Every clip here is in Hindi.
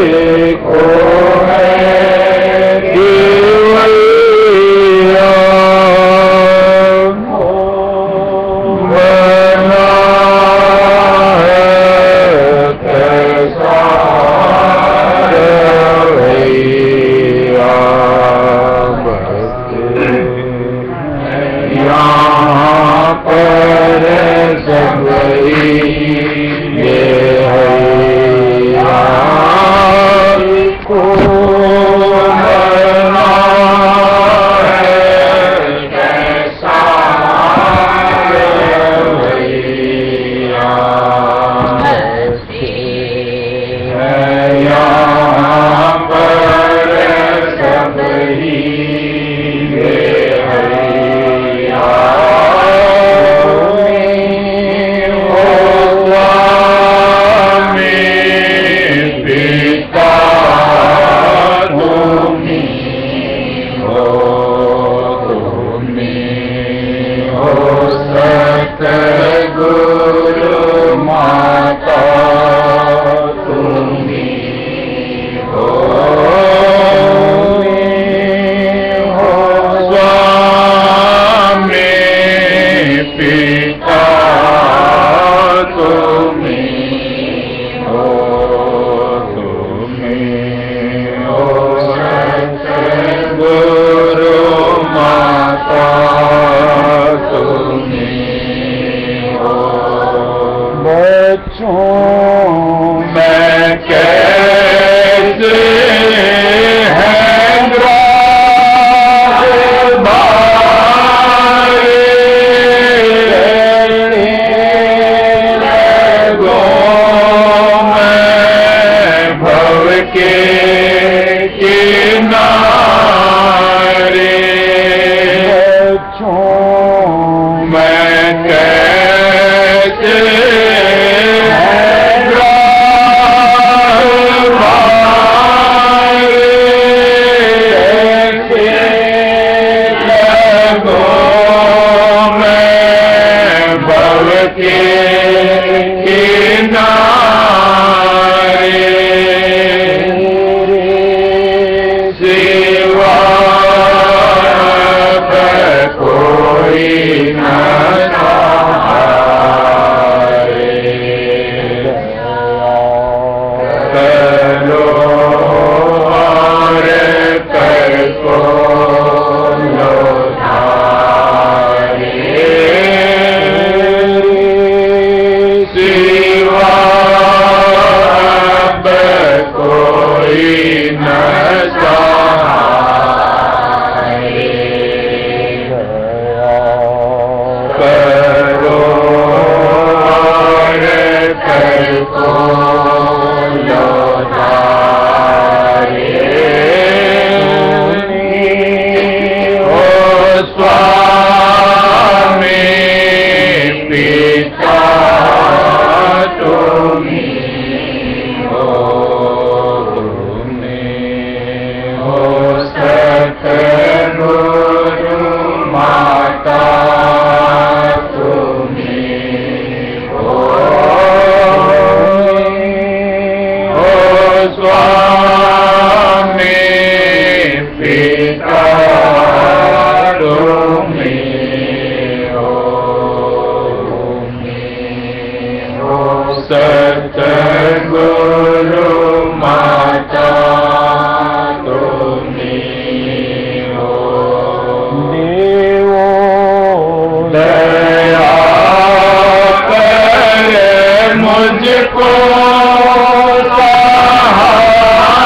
को है केवलिया बना है कैसा रवैया यहाँ पर सब ये मुझको सहारा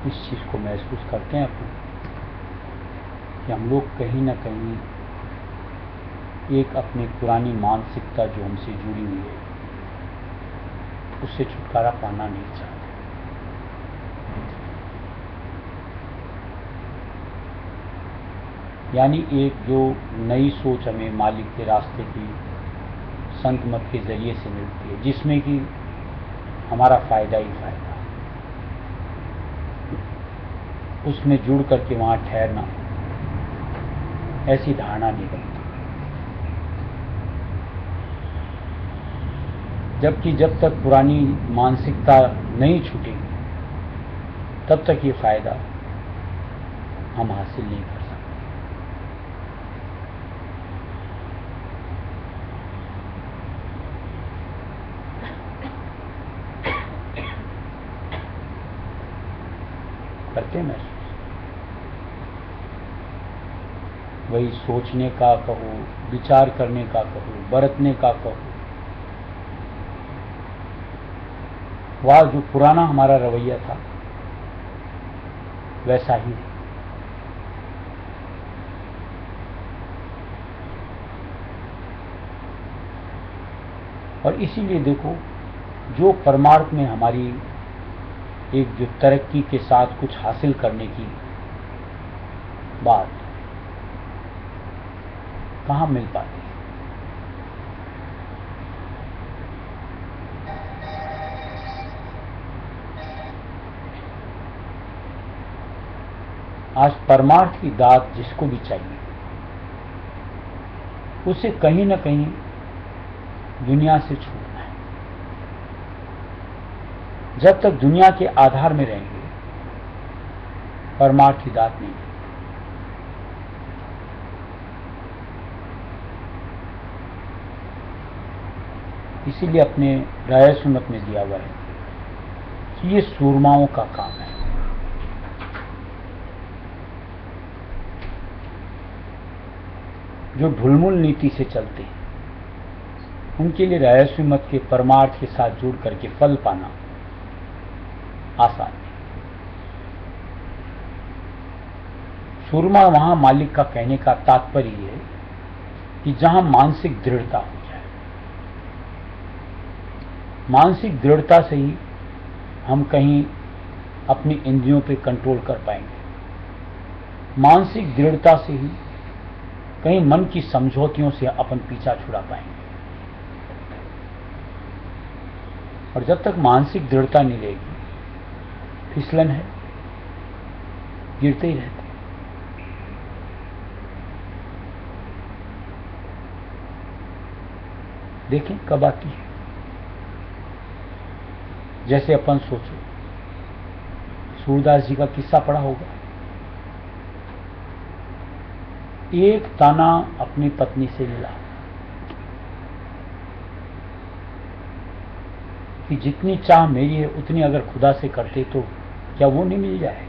इस चीज को महसूस करते हैं अपन कि हम लोग कहीं ना कहीं एक अपनी पुरानी मानसिकता जो हमसे जुड़ी हुई है उससे छुटकारा पाना नहीं चाहते। यानी एक जो नई सोच हमें मालिक के रास्ते की संत मत के जरिए से मिलती है, जिसमें कि हमारा फायदा ही फायदा, उसमें जुड़ करके वहां ठहरना, ऐसी धारणा नहीं बनती। जबकि जब तक पुरानी मानसिकता नहीं छूटेगी तब तक ये फायदा हम हासिल नहीं कर सकते। करते महसूस वही सोचने का कहो, विचार करने का कहो, बरतने का कहो, वह जो पुराना हमारा रवैया था वैसा ही है। और इसीलिए देखो, जो परमार्थ में हमारी एक जो तरक्की के साथ कुछ हासिल करने की बात कहाँ मिल पाती है। आज परमार्थ की दात जिसको भी चाहिए उसे कहीं ना कहीं दुनिया से छूटना है। जब तक दुनिया के आधार में रहेंगे परमार्थ की दात नहीं है। इसीलिए अपने राय सुन्नत में दिया हुआ है कि ये सूरमाओं का काम है। जो ढुलमुल नीति से चलते हैं उनके लिए रहस्य मत के परमार्थ के साथ जुड़ करके फल पाना आसान है। सूरमा वहां मालिक का कहने का तात्पर्य है कि जहां मानसिक दृढ़ता हो जाए, मानसिक दृढ़ता से ही हम कहीं अपनी इंद्रियों पे कंट्रोल कर पाएंगे, मानसिक दृढ़ता से ही कहीं मन की समझौतियों से अपन पीछा छुड़ा पाएंगे। और जब तक मानसिक दृढ़ता नहीं रहेगी फिसलन है, गिरते ही रहते। देखें कब आती है। जैसे अपन सोचो, सूरदास जी का किस्सा पढ़ा होगा। एक ताना अपनी पत्नी से मिला कि जितनी चाह मेरी है उतनी अगर खुदा से करते तो क्या वो नहीं मिल जाए।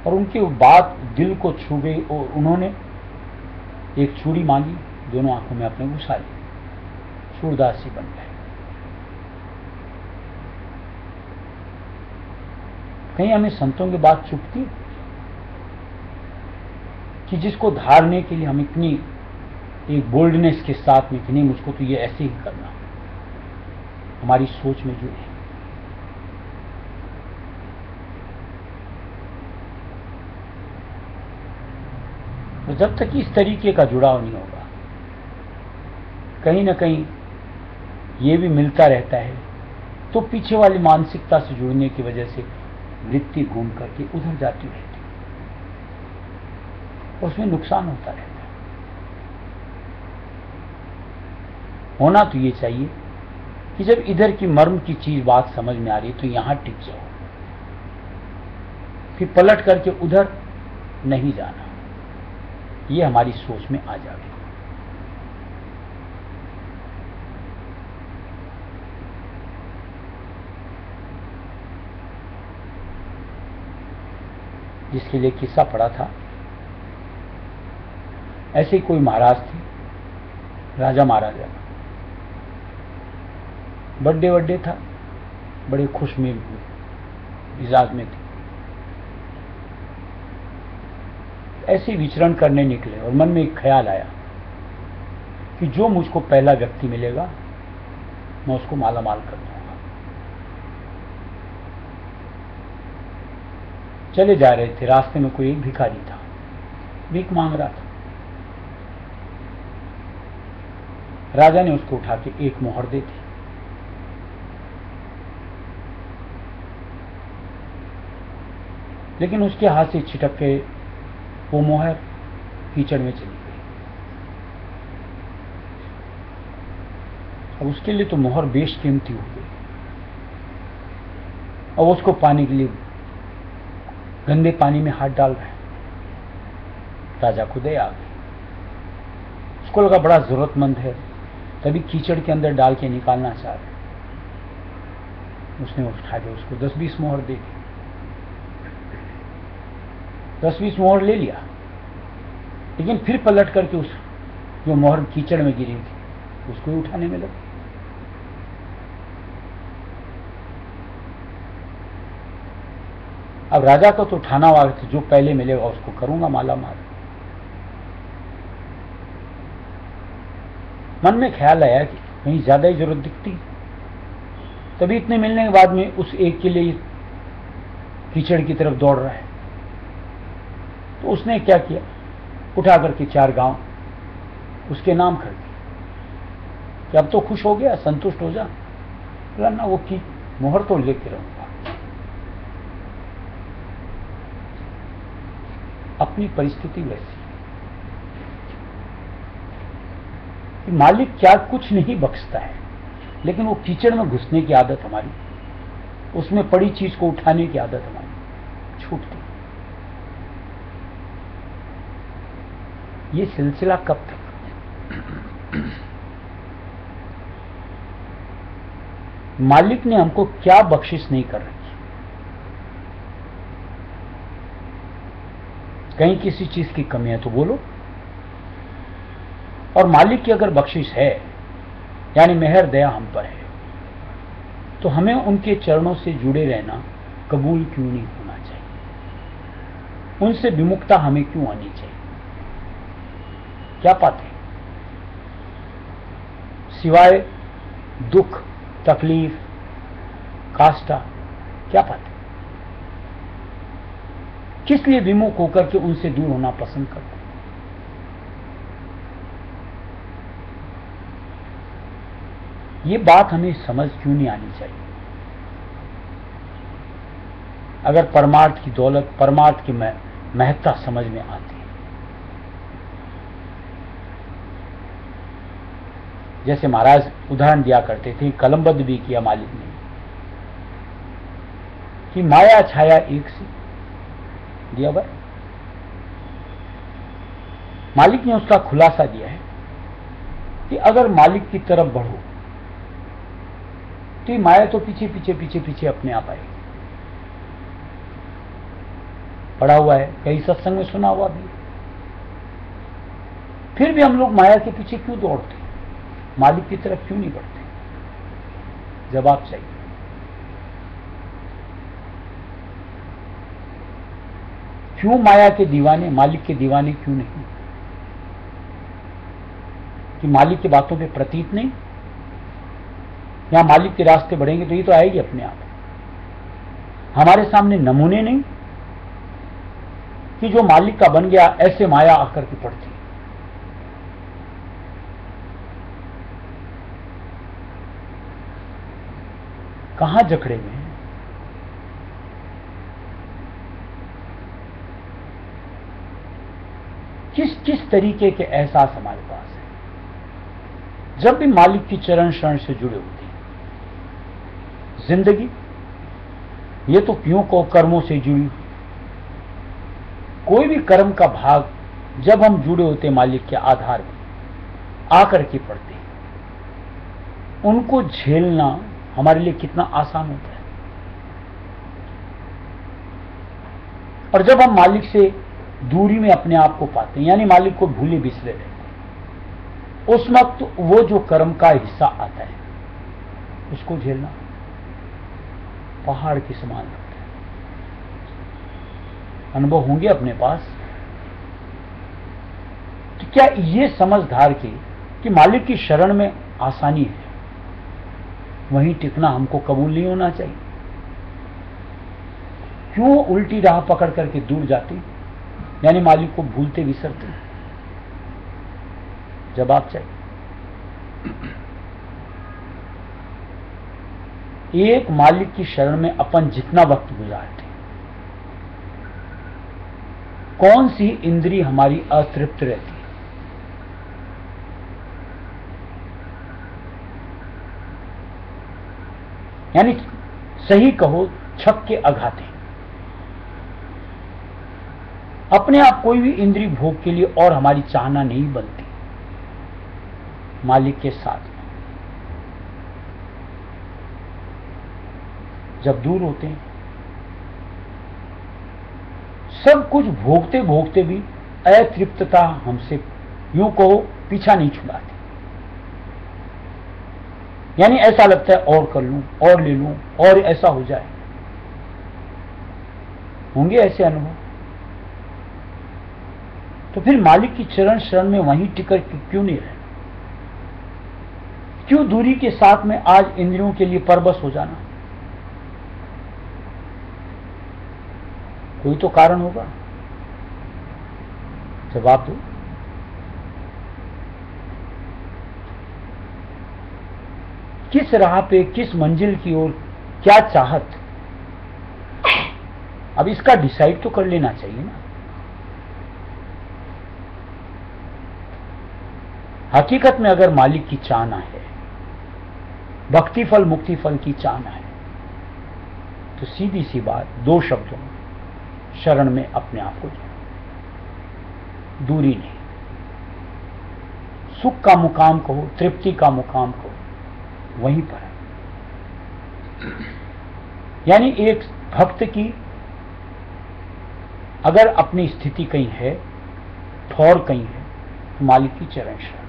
और उनकी बात दिल को छू गई और उन्होंने एक चूड़ी मांगी, दोनों आंखों में अपने घुसा ली, सूरदास जी बन गए। कहीं हमें संतों की बात चुभती कि जिसको धारने के लिए हम इतनी एक बोल्डनेस के साथ में कि नहीं मुझको तो ये ऐसे ही करना, हमारी सोच में जुड़े। तो जब तक इस तरीके का जुड़ाव नहीं होगा कहीं ना कहीं ये भी मिलता रहता है, तो पीछे वाली मानसिकता से जुड़ने की वजह से वृत्ति घूम करके उधर जाती रहती है, उसमें नुकसान होता रहता है। होना तो ये चाहिए कि जब इधर की मर्म की चीज बात समझ में आ रही तो यहां टिक जाओ, फिर पलट करके उधर नहीं जाना। ये हमारी सोच में आ जाए। जिसके लिए किस्सा पड़ा था। ऐसे ही कोई महाराज थे, राजा महाराजा, बर्थडे था, बड़े खुश मिजाज में थे। ऐसे विचरण करने निकले और मन में एक ख्याल आया कि जो मुझको पहला व्यक्ति मिलेगा मैं उसको माला माल कर दूंगा। चले जा रहे थे, रास्ते में कोई एक भिखारी था, भीख मांग रहा था। राजा ने उसको उठा के एक मोहर दे दी। लेकिन उसके हाथ से छिटक के वो मोहर कीचड़ में चली गई। अब उसके लिए तो मोहर बेशकीमती हो गई। अब उसको पाने के लिए गंदे पानी में हाथ डाल रहे हैं। राजा को दया आ गई। उसको लगा बड़ा जरूरतमंद है, तभी कीचड़ के अंदर डाल के निकालना चाह रहे। उसने उठा के उसको 10-20 मोहर दे दी। 10-20 मोहर ले लिया, लेकिन फिर पलट करके उस जो मोहर कीचड़ में गिरी थी उसको उठाने में लगा। अब राजा को तो उठाना हुआ था, जो पहले मिलेगा उसको करूंगा माला माल। मन में ख्याल आया कि कहीं ज्यादा ही जरूरत दिखती, तभी इतने मिलने के बाद में उस एक के लिए कीचड़ की तरफ दौड़ रहा है। तो उसने क्या किया, उठा करके 4 गांव उसके नाम कर दिए कि अब तो खुश हो गया, संतुष्ट हो जा। बोला ना, वो की मोहर तो लेके रहूंगा। अपनी परिस्थिति वैसी कि मालिक क्या कुछ नहीं बख्शता है, लेकिन वो कीचड़ में घुसने की आदत हमारी, उसमें पड़ी चीज को उठाने की आदत हमारी छूटती। ये सिलसिला कब तक? मालिक ने हमको क्या बख्शिश नहीं कर रखी। कहीं किसी चीज की कमी है तो बोलो। और मालिक की अगर बख्शिश है, यानी मेहर दया हम पर है, तो हमें उनके चरणों से जुड़े रहना कबूल क्यों नहीं होना चाहिए? उनसे विमुखता हमें क्यों आनी चाहिए? क्या पाते हैं सिवाय दुख, तकलीफ, काष्ठा? क्या पाते? किस लिए विमुख होकर के उनसे दूर होना पसंद करते? ये बात हमें समझ क्यों नहीं आनी चाहिए? अगर परमार्थ की दौलत, परमार्थ की महत्ता समझ में आती है। जैसे महाराज उदाहरण दिया करते थे, कलमबद्ध भी किया मालिक ने, कि माया छाया एक सी दिया भाई। मालिक ने उसका खुलासा दिया है कि अगर मालिक की तरफ बढ़ो तो माया तो पीछे पीछे पीछे पीछे अपने आप आएगी। पढ़ा हुआ है, कई सत्संग में सुना हुआ भी। फिर भी हम लोग माया के पीछे क्यों दौड़ते, मालिक की तरफ क्यों नहीं बढ़ते? जवाब चाहिए। क्यों माया के दीवाने, मालिक के दीवाने क्यों नहीं? कि मालिक की बातों पे प्रतीत नहीं, यहां मालिक के रास्ते बढ़ेंगे तो ये तो आएगी अपने आप। हमारे सामने नमूने नहीं कि जो मालिक का बन गया ऐसे माया आकर के पड़ती। कहां जकड़े में हैं? किस किस तरीके के एहसास हमारे पास है जब भी मालिक की चरण शरण से जुड़े होते हैं? जिंदगी ये तो क्यों को कर्मों से जुड़ी। कोई भी कर्म का भाग जब हम जुड़े होते मालिक के आधार पर आकर के पड़ते हैं, उनको झेलना हमारे लिए कितना आसान होता है। और जब हम मालिक से दूरी में अपने आप को पाते हैं, यानी मालिक को भूले बिसरे रहते हैं, उस वक्त वो जो कर्म का हिस्सा आता है उसको झेलना पहाड़ के समान लगता है। अनुभव होंगे अपने पास। तो क्या ये समझ धार के कि मालिक की शरण में आसानी है, वहीं टिकना हमको कबूल नहीं होना चाहिए? क्यों उल्टी राह पकड़ करके दूर जाते, यानी मालिक को भूलते विसरते? जवाब चाहिए। एक मालिक की शरण में अपन जितना वक्त गुजारते, कौन सी इंद्रिय हमारी अतृप्त रहती है? यानी सही कहो, छक्के अघाते। अपने आप कोई भी इंद्रिय भोग के लिए और हमारी चाहना नहीं बनती। मालिक के साथ जब दूर होते हैं, सब कुछ भोगते भोगते भी अतृप्तता हमसे यूं कहो पीछा नहीं छुड़ाती। यानी ऐसा लगता है और कर लूं, और ले लूं, और ऐसा हो जाए। होंगे ऐसे अनुभव? तो फिर मालिक की चरण शरण में वहीं टिकर क्यों नहीं रहे? क्यों दूरी के साथ में आज इंद्रियों के लिए परबस हो जाना? कोई तो कारण होगा, जवाब दो। किस राह पे, किस मंजिल की ओर, क्या चाहत? अब इसका डिसाइड तो कर लेना चाहिए ना। हकीकत में अगर मालिक की चाहना है, भक्ति फल मुक्ति फल की चाहना है, तो सीधी सी बात, दो शब्दों में शरण में अपने आप को जोड़ो। दूरी नहीं, सुख का मुकाम कहो, तृप्ति का मुकाम कहो, वहीं पर है। यानी एक भक्त की अगर अपनी स्थिति कहीं है, ठौर कहीं है, तो मालिक की चरण शरण।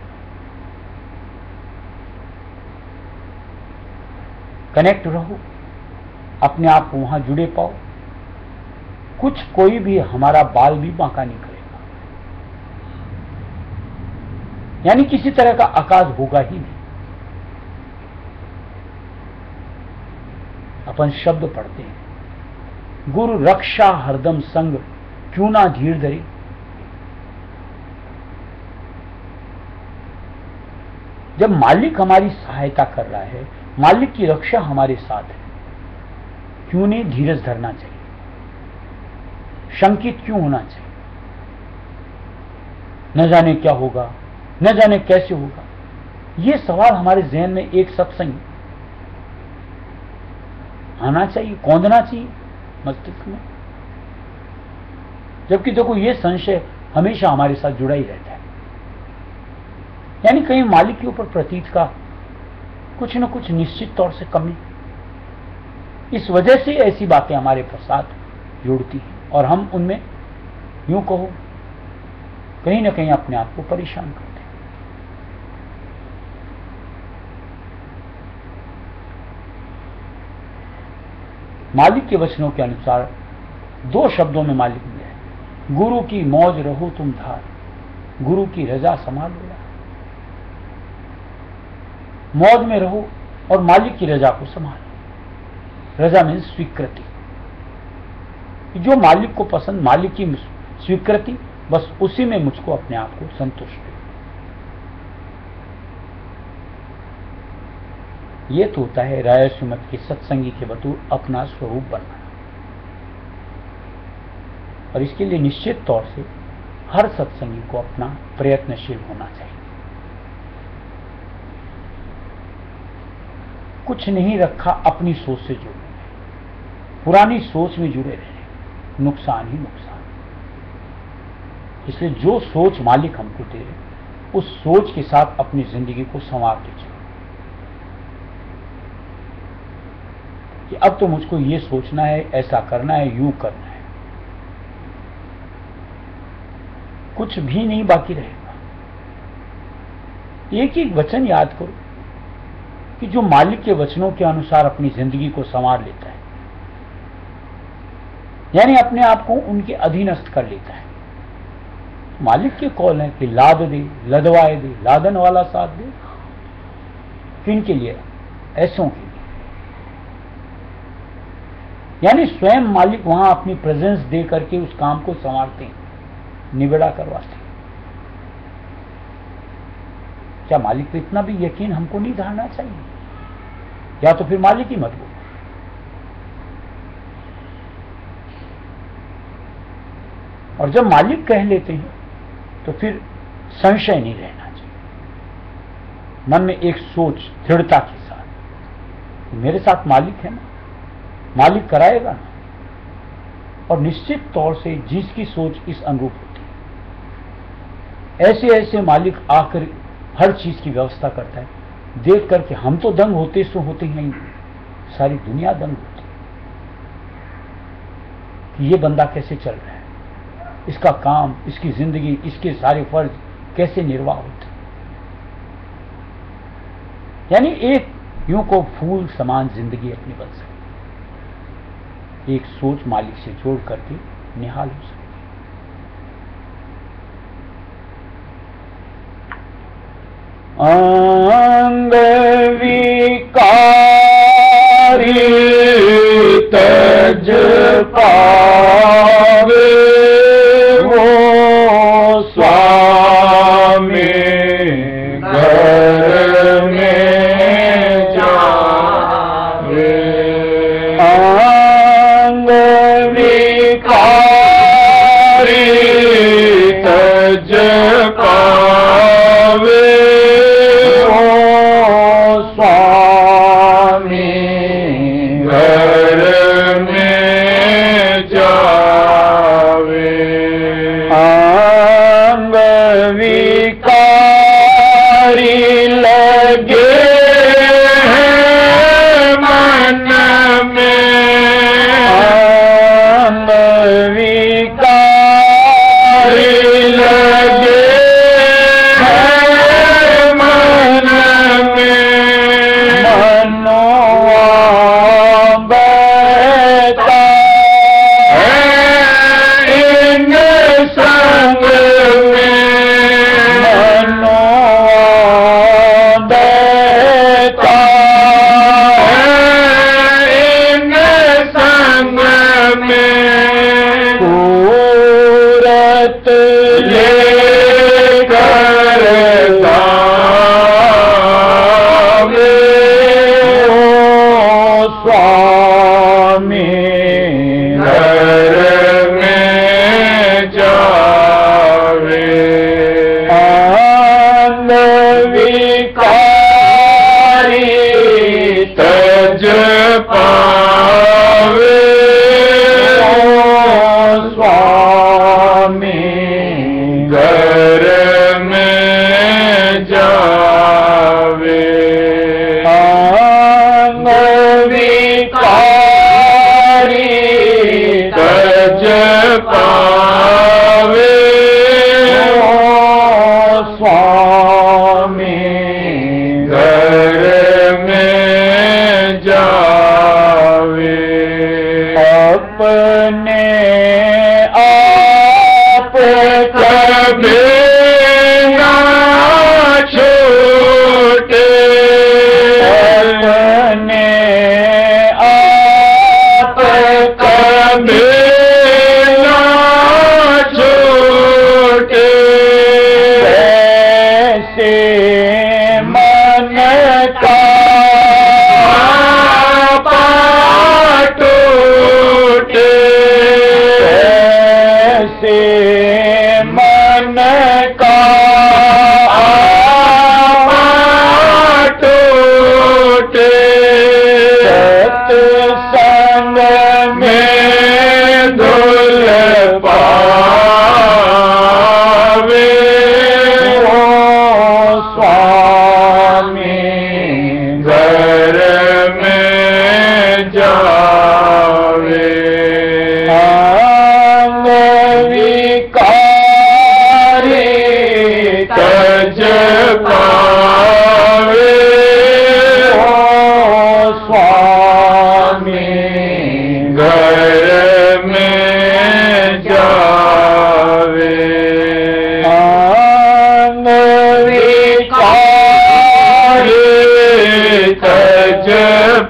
कनेक्ट रहो, अपने आप को वहां जुड़े पाओ। कुछ कोई भी हमारा बाल भी बांका नहीं करेगा, यानी किसी तरह का आकाश होगा ही नहीं। अपन शब्द पढ़ते हैं, गुरु रक्षा हरदम संग, क्यों ना धीर धरी। जब मालिक हमारी सहायता कर रहा है, मालिक की रक्षा हमारे साथ है, क्यों नहीं धीरज धरना चाहिए? शंकित क्यों होना चाहिए? न जाने क्या होगा, न जाने कैसे होगा, ये सवाल हमारे जहन में एक सत्संग आना चाहिए, कौंधना चाहिए मस्तिष्क में। जबकि देखो, ये संशय हमेशा हमारे साथ जुड़ा ही रहता है। यानी कहीं मालिक के ऊपर प्रतीत का कुछ न कुछ निश्चित तौर से कमी, इस वजह से ऐसी बातें हमारे साथ जुड़ती हैं और हम उनमें यूं कहो कहीं ना कहीं अपने आप को परेशान करते हैं। मालिक के वचनों के अनुसार दो शब्दों में मालिक मिला है, गुरु की मौज रहो तुम धार, गुरु की रजा संभालो। मौज में रहो और मालिक की रजा को संभालो। रजा मीन्स स्वीकृति, जो मालिक को पसंद, मालिक की स्वीकृति, बस उसी में मुझको अपने आप को संतुष्ट है। ये तो होता है राय सुमत के सत्संगी के बतूर अपना स्वरूप बनना। और इसके लिए निश्चित तौर से हर सत्संगी को अपना प्रयत्नशील होना चाहिए। कुछ नहीं रखा अपनी सोच से जुड़े, पुरानी सोच में जुड़े रहे, नुकसान ही नुकसान। इसलिए जो सोच मालिक हमको दे रहे, उस सोच के साथ अपनी जिंदगी को संवार दीजिए कि अब तो मुझको ये सोचना है, ऐसा करना है, यूं करना है। कुछ भी नहीं बाकी रहेगा। एक एक वचन याद करो कि जो मालिक के वचनों के अनुसार अपनी जिंदगी को संवार लेता है, यानी अपने आप को उनके अधीनस्थ कर लेता है। मालिक के कॉल है कि लाद दे, लदवाए दे, लादन वाला साथ दे। किन के लिए? ऐसों के लिए। यानी स्वयं मालिक वहां अपनी प्रेजेंस दे करके उस काम को संवारते हैं, निबेड़ा करवाते हैं। क्या मालिक पे इतना भी यकीन हमको नहीं धारना चाहिए? या तो फिर मालिक ही मत बोलो। और जब मालिक कह लेते हैं तो फिर संशय नहीं रहना चाहिए। मन में एक सोच दृढ़ता के साथ, मेरे साथ मालिक है ना, मालिक कराएगा ना। और निश्चित तौर से जिसकी सोच इस अनुरूप होती है, ऐसे ऐसे मालिक आकर हर चीज की व्यवस्था करता है। देख करके हम तो दंग होते सो होते ही नहीं, सारी दुनिया दंग होती कि ये बंदा कैसे चल रहा है, इसका काम, इसकी जिंदगी, इसके सारे फर्ज कैसे निर्वाह होते। यानी एक यूं को फूल समान जिंदगी अपनी बन सकती, एक सोच मालिक से जोड़ करके निहाल हो सकती। अंग विकारी तज पावे वो स्वामी घर में जावे। अंग विकारी तज पावे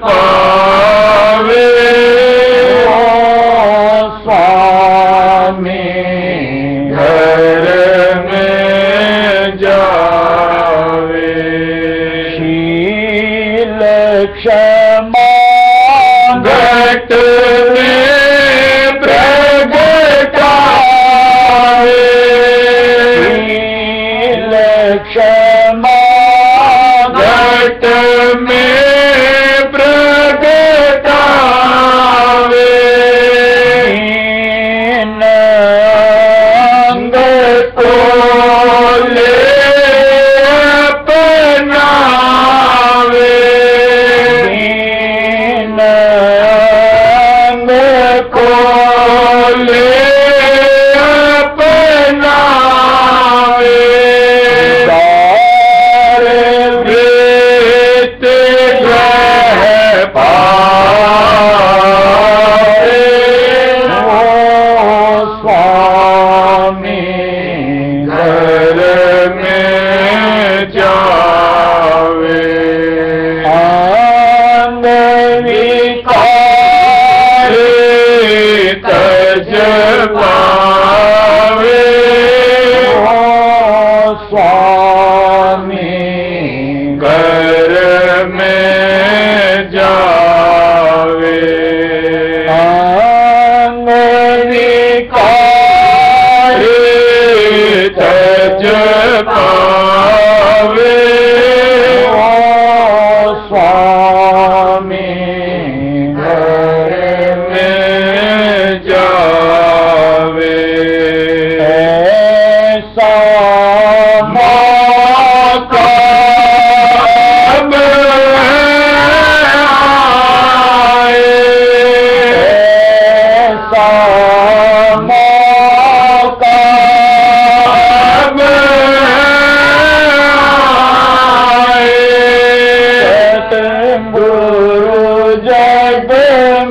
पावे स्वामी घर में जावे शील क्षमा घट में प्रगटावे शील क्षमा घट में प्रगटावे अंग को ले अपनावे अंग को ले अपनावे वृत्त ग्रह पावे स्वामी घर में जावे अंग विकार तज पावे स्वामी घर में जावे अंग विकार तज पावे स्वामी घर में जावे ऐसा मौका अब आए ऐसा मौका अब आए सतगुरु जग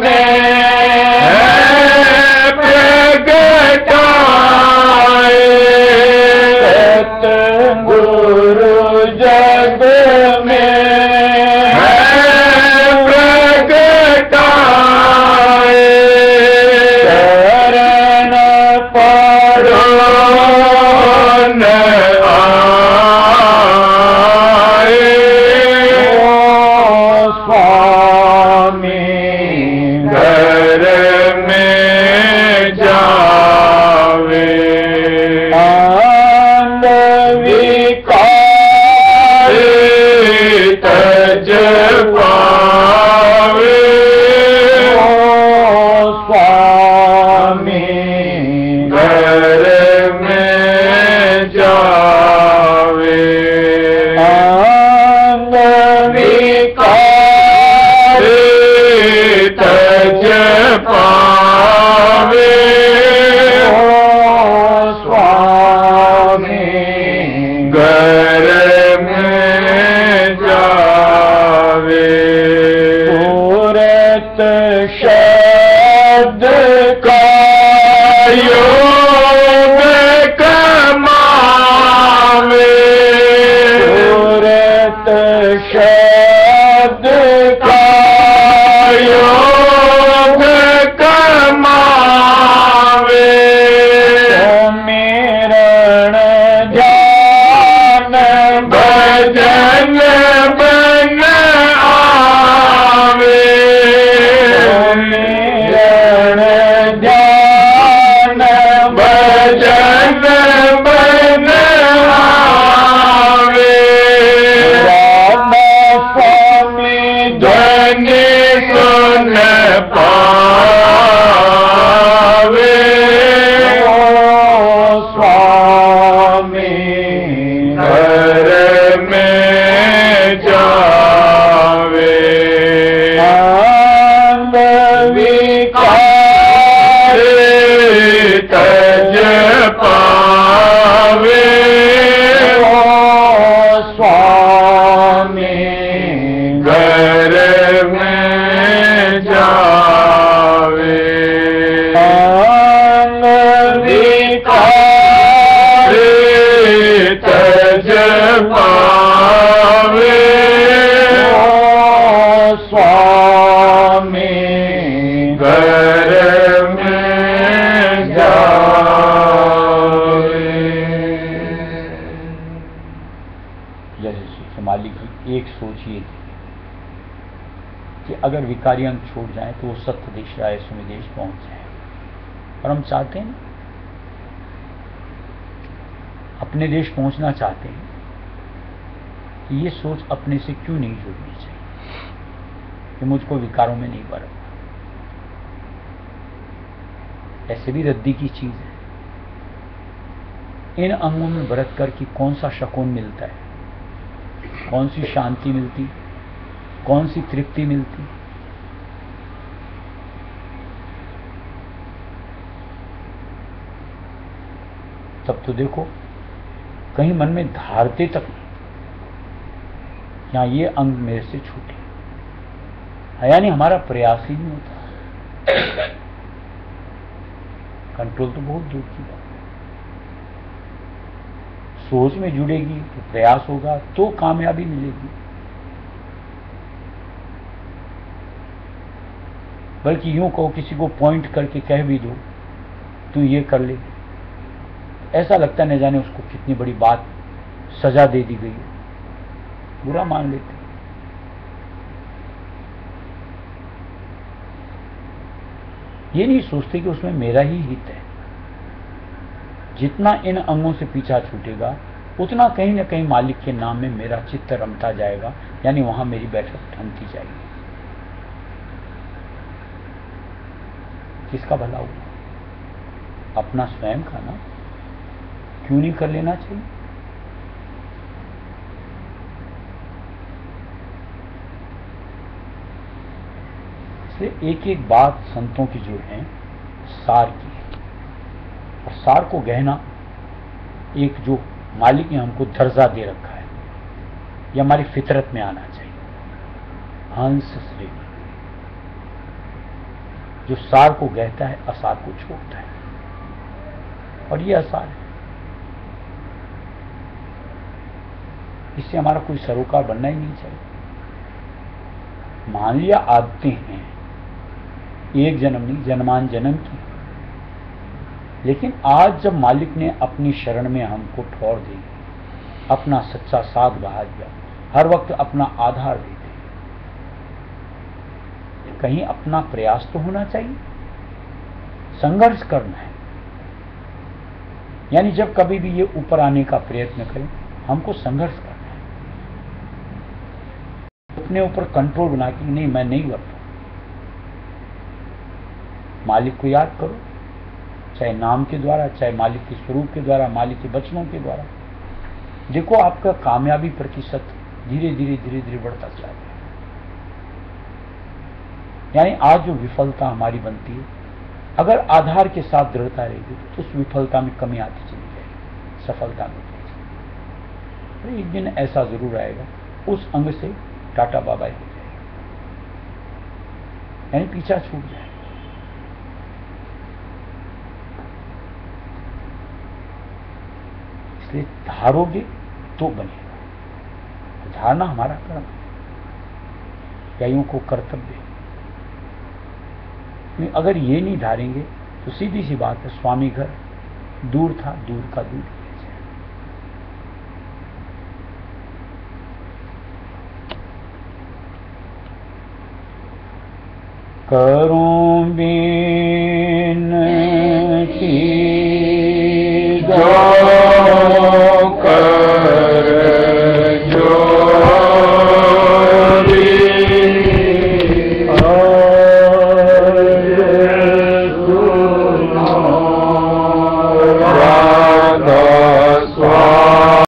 में प्रगटाए सतगुरु जग में प्रगटाए शरण पड़ो न आए स्वामी घर में जावे अंग विकार तज पावे स्वामी घर में जावे अंग विकार तज पावे स्वामी घर में जावे सूरत शब्द का योग कमावे सूरत शब्द का योग कमावे सुमिरन ध्यान भजन बन आवे सुमिरन ध्यान भजन बन आवे राधा स्वामी ध्वनि सुन पावे स्वामी घर में जावे अंग विकार तज पावे स्वामी घर में जावे स्वामी घर में जावे। जैसे मालिक की एक सोच ये थी कि अगर विकारी अंग छोड़ जाए तो वो सत्य देश राय सुमिदेश पहुंच जाए। और हम चाहते हैं, अपने देश पहुंचना चाहते हैं, कि ये सोच अपने से क्यों नहीं जुड़नी चाहिए कि मुझको विकारों में नहीं बरतना। ऐसे भी रद्दी की चीज है। इन अंगों में बरत कर कि कौन सा शकून मिलता है, कौन सी शांति मिलती, कौन सी तृप्ति मिलती। तब तो देखो कहीं मन में धारते तक नहीं, या ये अंग मेरे से छूटे, यानी हमारा प्रयास ही नहीं होता। कंट्रोल तो बहुत दूर की बात है। सोच में जुड़ेगी तो प्रयास होगा तो कामयाबी मिलेगी। बल्कि यूं कहो, किसी को पॉइंट करके कह भी दो तू ये कर ले, ऐसा लगता न जाने उसको कितनी बड़ी बात सजा दे दी गई है, बुरा मान लेते। ये नहीं सोचते कि उसमें मेरा ही हित है। जितना इन अंगों से पीछा छूटेगा उतना कहीं ना कहीं मालिक के नाम में मेरा चित्त रमता जाएगा, यानी वहां मेरी बैठक ठनती जाएगी। किसका भला होगा? अपना स्वयं का ना। क्यों नहीं कर लेना चाहिए? इसलिए एक एक बात संतों की जो है सार की है, और सार को गहना एक जो मालिक ने हमको दर्जा दे रखा है, ये हमारी फितरत में आना चाहिए। हंस श्रेणी जो सार को गहता है, असार को छोड़ता है, और ये असार है। इससे हमारा कोई सरोकार बनना ही नहीं चाहिए। मान लिया आदतें हैं, एक जन्म नहीं जन्मान जन्म की, लेकिन आज जब मालिक ने अपनी शरण में हमको ठौर दी, अपना सच्चा साथ बहा दिया, हर वक्त अपना आधार दे दिया, कहीं अपना प्रयास तो होना चाहिए, संघर्ष करना है। यानी जब कभी भी ये ऊपर आने का प्रयत्न करें, हमको संघर्ष करना है, अपने ऊपर कंट्रोल बना के नहीं मैं नहीं करता। मालिक को याद करो, चाहे नाम के द्वारा, चाहे मालिक के स्वरूप के द्वारा, मालिक के वचनों के द्वारा। देखो आपका कामयाबी प्रतिशत धीरे धीरे धीरे धीरे बढ़ता चला जाएगा। यानी आज जो विफलता हमारी बनती है, अगर आधार के साथ दृढ़ता रहेगी तो उस विफलता में कमी आती चली जाएगी, सफलता मिलती जाएगी। एक दिन ऐसा जरूर आएगा, उस अंग से टाटा बाबाई हो जाएगा, यानी पीछा छूट जाएगा। इसलिए धारोगे तो बनेगा। धारना हमारा कर्म है, या यूं को कर्तव्य है। अगर ये नहीं धारेंगे तो सीधी सी बात है, स्वामी घर दूर था, दूर का दूर ही रह जाएगा। करूं बिनती